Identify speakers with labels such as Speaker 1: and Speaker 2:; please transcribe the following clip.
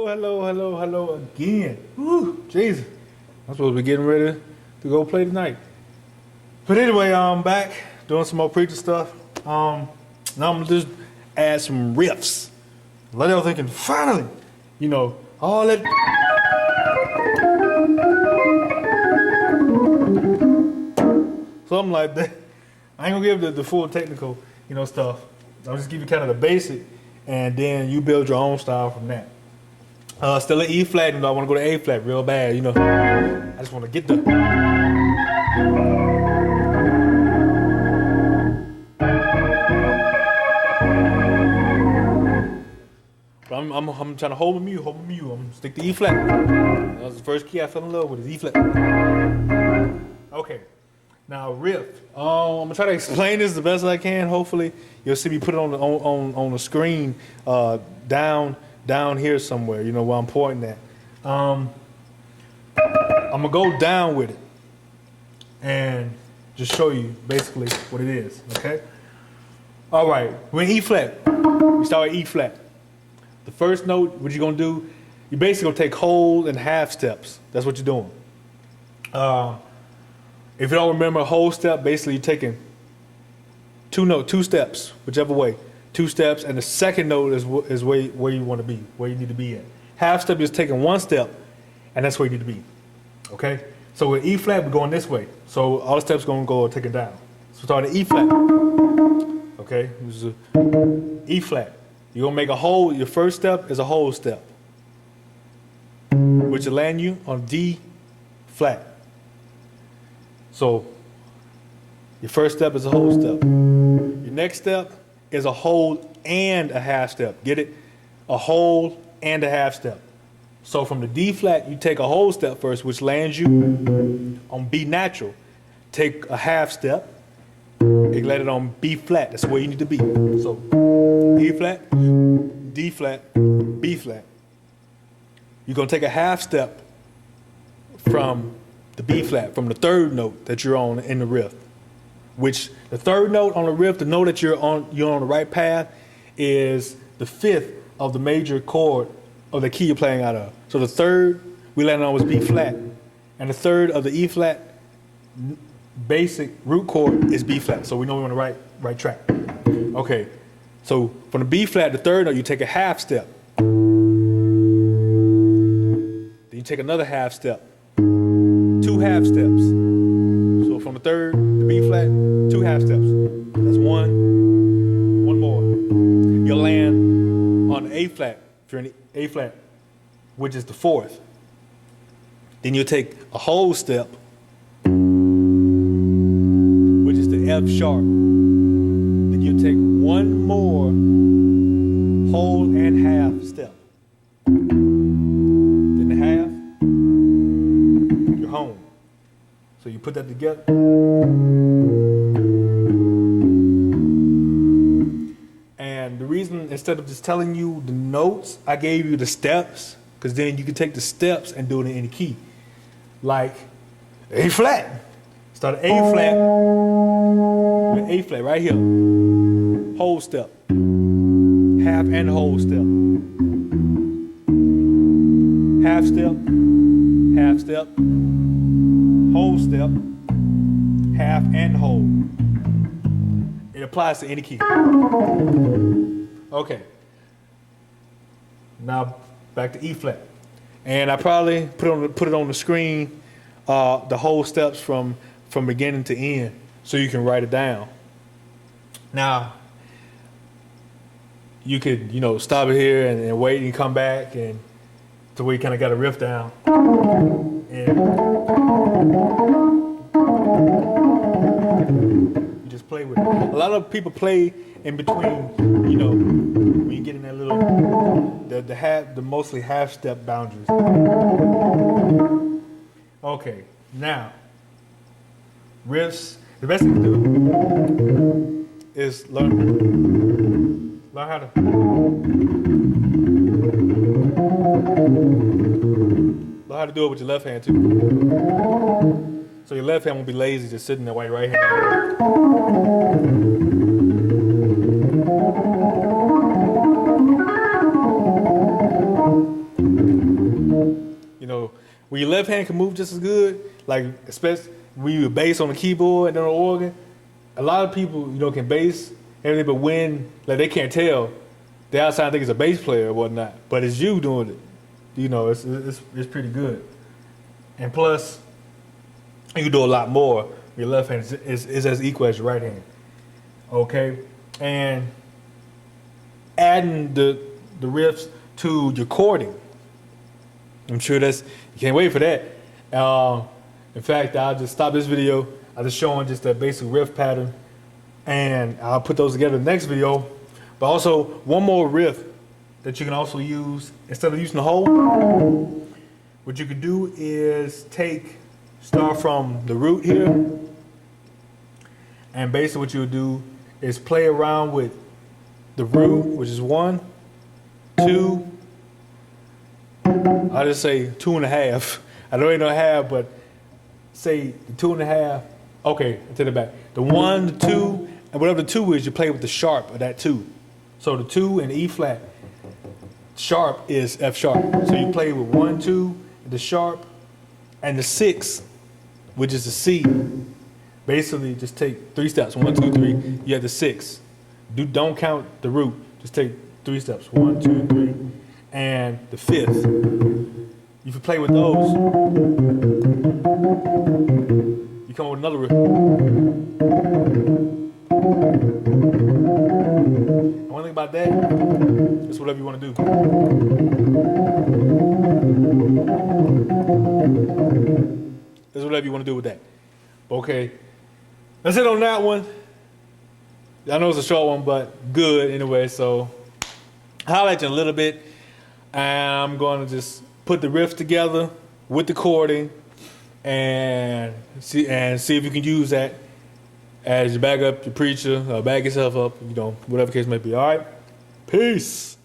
Speaker 1: hello again. Woo, Jesus. I'm supposed to be getting ready to go play tonight. But anyway, I'm back doing some more preacher stuff. Now I'm gonna just add some riffs. A lot of y'all thinking, finally, all that. Something like that. I ain't gonna give the full technical, stuff. I'll just give you kind of the basic, and then you build your own style from that. Still at E flat, I want to go to A flat real bad, I just want to get the. But I'm trying to hold my mute. I'm gonna stick to E flat. That was the first key I fell in love with, is E flat. Okay. Now riff. I'm gonna try to explain this the best I can. Hopefully you'll see me put it on the screen down here somewhere. Where I'm pointing at. I'm gonna go down with it and just show you basically what it is. Okay. All right. We're in E flat. We start with E flat. The first note, what you're gonna do? You basically gonna take whole and half steps. That's what you're doing. If you don't remember a whole step, basically you're taking two steps, whichever way. 2 steps, and the second note is where you want to be, where you need to be at. Half step is taking 1 step, and that's where you need to be. Okay? So with E flat, we're going this way. So all the steps are going to go taken down. So start at E flat. Okay? This is E flat. You're going to make a whole, your first step is a whole step, which will land you on D flat. So your first step is a whole step. Your next step is a whole and a half step. Get it? A whole and a half step. So from the D flat, you take a whole step first, which lands you on B natural. Take a half step and let it on B flat. That's where you need to be. So E flat, D flat, B flat. You're gonna take a half step from the B flat, from the third note that you're on in the riff. Which the third note on the riff, the note that you're on the right path, is the 5th of the major chord of the key you're playing out of. So the third we landed on was B flat, and the third of the E flat basic root chord is B flat. So we know we're on the right track. Okay, so from the B flat, the third note, you take a half step. Then you take another half step. 2 half steps. So from the third to B flat, 2 half steps. That's one more. You'll land on A flat, if you're in A flat, which is the 4th. Then you'll take a whole step, which is the F sharp. Then you'll take one more whole and half step. Then the half, you're home. So you put that together. And the reason, instead of just telling you the notes, I gave you the steps, because then you can take the steps and do it in any key. Like A flat. Start at A flat. A flat right here. Whole step. Half and whole step. Half step. Half step. Whole step, half and whole. It applies to any key. Okay. Now back to E flat, and I probably put it on the screen, the whole steps from beginning to end, so you can write it down. Now you could stop it here and wait and come back and to where you kind of got a riff down. And you just play with it. A lot of people play in between, when you get in that little, the mostly half step boundaries. Okay, now, riffs, the best thing to do is learn how to. Learn how to do it with your left hand too. So your left hand won't be lazy just sitting there while your right hand. where your left hand can move just as good, like especially when you bass on the keyboard and then on the organ. A lot of people, can bass everything, but when they can't tell, the outside think it's a bass player or whatnot, but it's you doing it. It's pretty good. And plus, you can do a lot more. Your left hand is as equal as your right hand. Okay, and adding the riffs to your chording. I'm sure you can't wait for that. In fact, I'll just stop this video. I'll just showing just that basic riff pattern, and I'll put those together in the next video. But also one more riff that you can also use instead of using the whole. What you can do is start from the root here, and basically what you would do is play around with the root, which is 1, 2. I'll just say 2.5. I don't even know half, but say the 2.5. Okay, I take it back. The 1, the 2, and whatever the 2 is, you play with the sharp of that 2. So the 2 and E flat, sharp is F sharp. So you play with 1, 2, the sharp, and the 6, which is the C. Basically, just take 3 steps. 1, 2, 3. You have the 6. Don't count the root. Just take 3 steps. 1, 2, 3, and the 5th. If you play with those, you come up with another riff. One thing about that is whatever you want to do. That's whatever you want to do with that. Okay, that's it on that one. I know it's a short one, but good anyway. So I'll highlight you a little bit, and I'm going to just put the riff together with the chording, and see if you can use that as you back up your preacher, or back yourself up, whatever case may be. All right, peace.